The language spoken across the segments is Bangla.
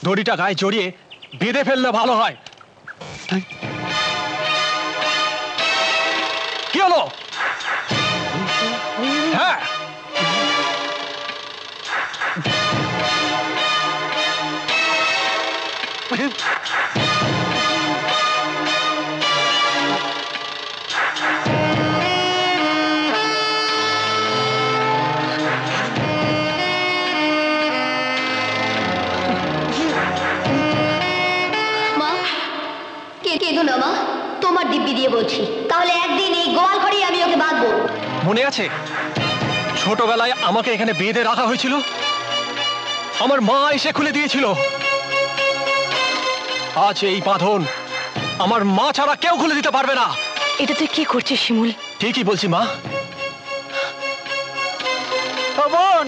দড়িটা গায়ে জড়িয়ে বেঁধে ফেললে ভালো হয়। কি হলো? হ্যাঁ, তোমার দিব্যি দিয়ে বলছি, তাহলে একদিন এই গোয়াল ঘরেই আমি ওকে বাঁধবো। মনে আছে ছোটবেলায় আমাকে এখানে বেঁধে রাখা হয়েছিল? আমার মা এসে খুলে দিয়েছিল। আজ এই বাঁধন আমার মা ছাড়া কেউ খুলে দিতে পারবে না। এটা তুই কি করছিস শিমুল? ঠিকই বলছি মা। বোন,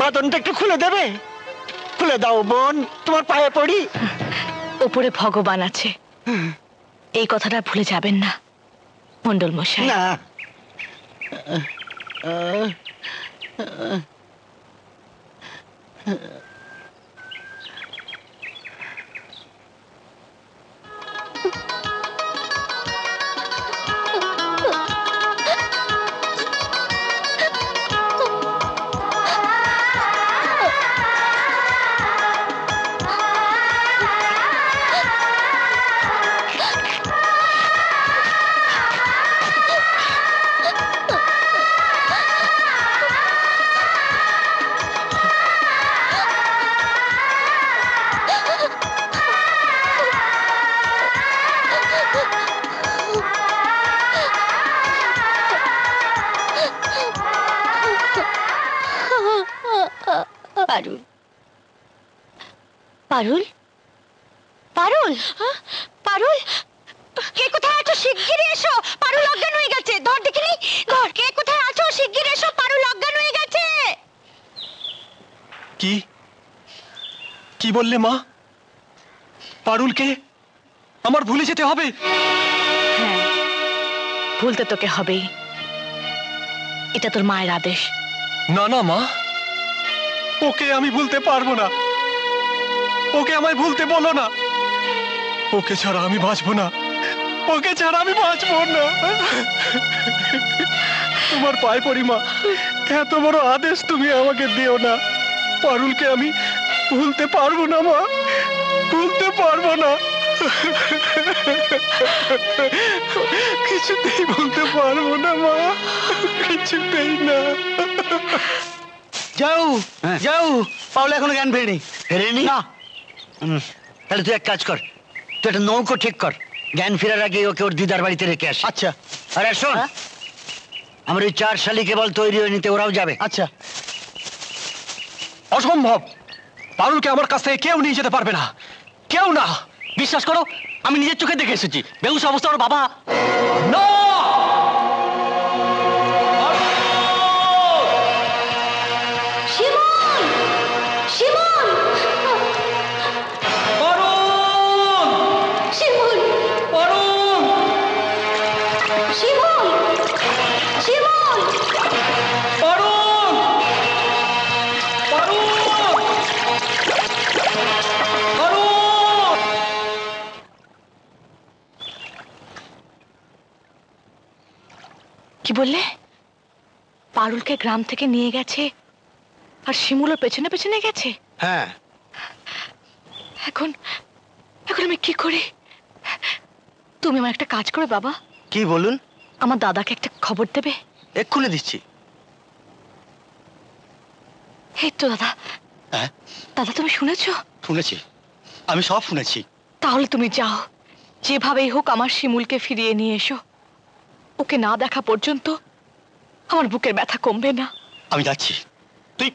বাঁধনটা একটু খুলে দেবে? খুলে দাও বোন, তোমার পায়ে পড়ি। ওপরে ভগবান আছে, এই কথাটা ভুলে যাবেন না মন্ডল মশাই। না, পারুল, পারুল, পারুল, পারুল, কে কোথায় আছো? শিগগিরই এসো, পারুল অজ্ঞান হয়ে গেছে। ধর দেখিনি, ধর। কে কোথায় আছো? শিগগির এসো, পারুল অজ্ঞান হয়ে গেছে। কি কি বললে মা? পারুলকে আমার ভুলে যেতে হবে? হ্যাঁ, ভুলতে তোকে হবেই, এটা তোর মায়ের আদেশ। না না মা, ওকে আমি ভুলতে পারবো না। ওকে আমায় ভুলতে বলো না। ওকে ছাড়া আমি বাঁচবো না। ওকে ছাড়া আমি বাঁচবো না। তোমার পায়ে পড়ি মা, এত বড় আদেশ তুমি আমাকে দিও না। পারুলকে আমি ভুলতে পারবো না মা, ভুলতে পারবো না। কিছুতেই ভুলতে পারবো না মা, কিছুতেই না। যাও যাও, পাওলে এখনো জ্ঞান ফেরেনি। ফেরেনি না? তাহলে তুই এক কাজ কর, তুই একটা নৌকো ঠিক কর, জ্ঞান ফেরার আগে ওকে ওর দিদার বাড়িতে রেখে আস। আচ্ছা। আরে শোন, আমার ওই 4 শালি কেবল তৈরি হয়ে নিতে, ওরাও যাবে। আচ্ছা। অসম্ভব, পারুলকে আমার কাছ থেকে কেউ নিয়ে যেতে পারবে না, কেউ না। বিশ্বাস করো, আমি নিজের চোখে দেখে এসেছি বেহুশ অবস্থা ওর বাবা। না, কি বললে? পারুলকে গ্রাম থেকে নিয়ে গেছে আর শিমুলের পেছনে পেছনে গেছে? হ্যাঁ। এখন এখন আমি কি করি? তুমি আমার একটা কাজ করো বাবা। কি বলুন? আমার দাদাকে একটা খবর দেবে? এক্ষুনি দিচ্ছি। এই তো দাদা। হ্যাঁ দাদা, তুমি শুনেছো? শুনেছি, আমি সব শুনেছি। তাহলে তুমি যাও, যেভাবেই হোক আমার শিমুলকে ফিরিয়ে নিয়ে এসো। ওকে না দেখা পর্যন্ত আমার বুকের ব্যথা কমবে না। আমি যাচ্ছি, তুই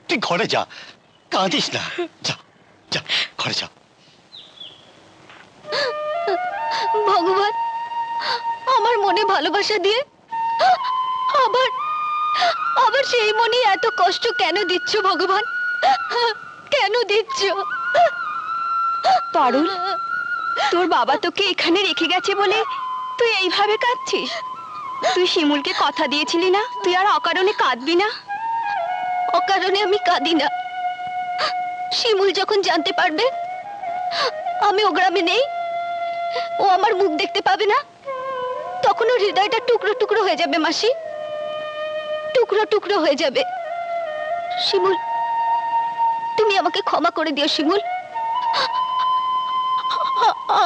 তুই ঘরে যা, কাঁদিস না। যা যা, ঘরে যা। ভগবান, আমার মনে ভালোবাসা দিয়ে আবার আবার সেই মনে এত কষ্ট কেন দিচ্ছ ভগবান? কেন দিচ্ছ? পারুল, তোর বাবা তোকে এখানে রেখে গেছে বলে তুই এইভাবে কাঁদছিস? তুই শিমুলকে কথা দিয়েছিলি না তুই আর অকারণে কাঁদবি না? অকারণে আমি কাঁদি না, শিমুল যখন জানতে পারবে আমি ও গ্রামে নেই, ও আমার মুখ দেখতে পাবে না, তখন ওর হৃদয়টা টুকরো টুকরো হয়ে যাবে মাসি, টুকরো টুকরো হয়ে যাবে। শিমুল, তুমি আমাকে ক্ষমা করে দিও শিমুল,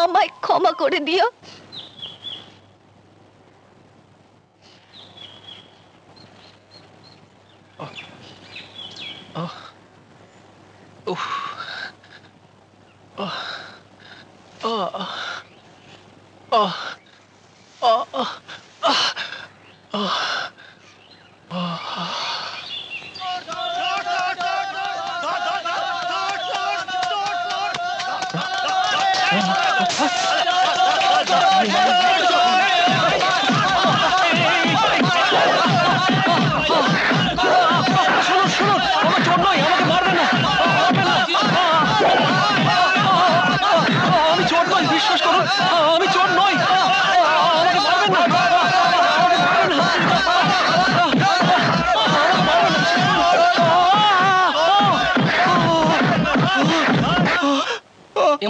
আমায় ক্ষমা করে দিও।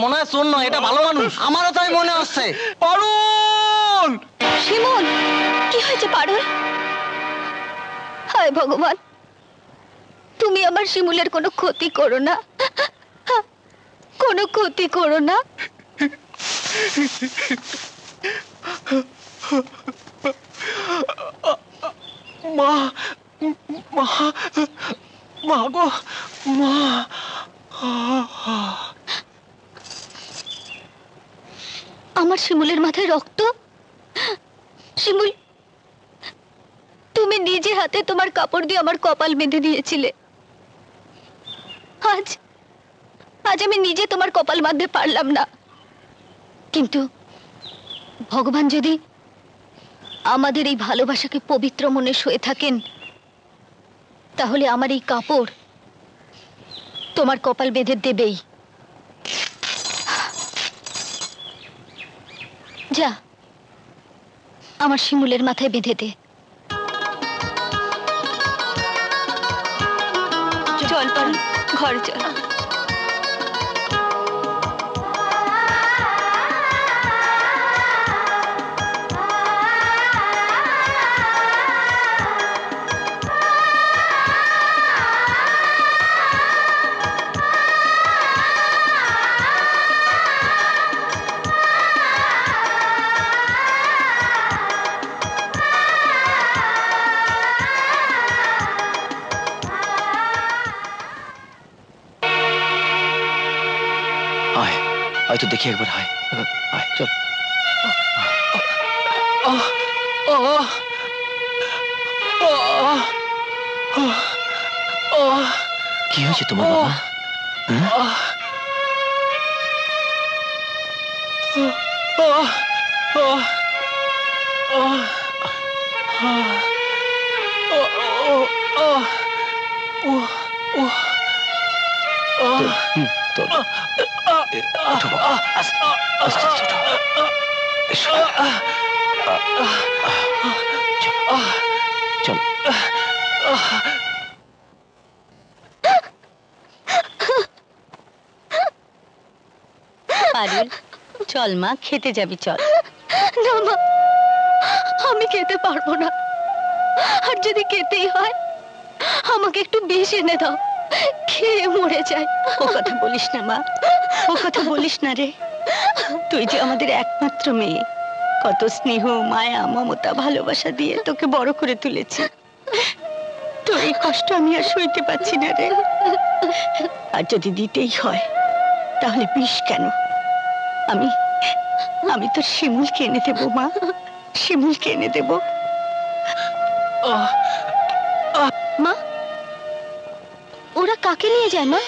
মনে হয় শোন নয়, এটা ভালো মানুষ। আমারও তাই মনে হচ্ছে। পারুল! শিমুল, কি হয়েছে পারুল? হায় ভগবান, তুমি আমার শিমুলের কোনো ক্ষতি করো না, কোনো ক্ষতি করো না। মা, মা, মা গো, মা। আমার শিমুলের মাথায় রক্ত। শিমুল, তুমি নিজে হাতে তোমার কাপড় দিয়ে আমার কপাল বেঁধে দিয়েছিলে। আজ আজ আমি নিজে তোমার কপাল বাঁধতে পারলাম না, কিন্তু ভগবান যদি আমাদের এই ভালোবাসাকে পবিত্র মনে সয়ে থাকেন, তাহলে আমার এই কাপড় তোমার কপাল বেঁধে দেবেই। যা, আমার শিমুলের মাথায় বেঁধে দে। চল পারুল, ঘরে চল। আয় তো দেখি একবার, আয় আয় চল। কি হয়েছে তোমার বাবা? চল। পারুল, চল মা, খেতে যাবি, চল। না মা, আমি খেতে পারবো না, আর যদি খেতেই হয় আমাকে একটু বিষ এনে দাও, খেয়ে মরে যায়। ও কথা বলিস না মা, ও কথা বলিস না রে। তুই যে আমাদের একমাত্র মেয়ে, কত স্নেহ, মায়া, মমতা, ভালোবাসা দিয়ে তোকে বড় করে তুলেছি। তোর এই কষ্ট আমি আর সইতে পারছি না রে। আর যদি দিতেই হয় তাহলে বিষ কেন? আমি আমি তোর শিমুলকে এনে দেবো মা, শিমুলকে এনে দেবো। মা, ওরা কাকে নিয়ে যায় মা?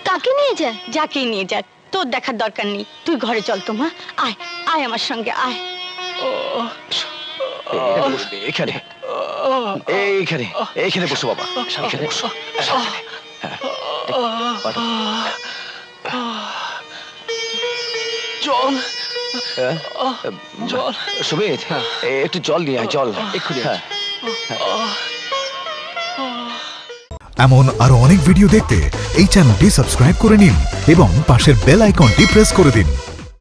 কাকে নিয়ে যায়? যাকে নিয়ে যাক, তোর দেখার দরকার নেই। তুই ঘরে চল তো মা, আয় আয় আমার সঙ্গে আয়। এখানে এইখানে এইখানে বসো বাবা, এখানে বসো। জল, জল। সুমিত, একটু জল নিয়ে আয়, জল এক্ষুনি। এমন আরো অনেক ভিডিও দেখতে এই চ্যানেলটি সাবস্ক্রাইব করে নিন এবং পাশের বেল আইকনটি প্রেস করে দিন।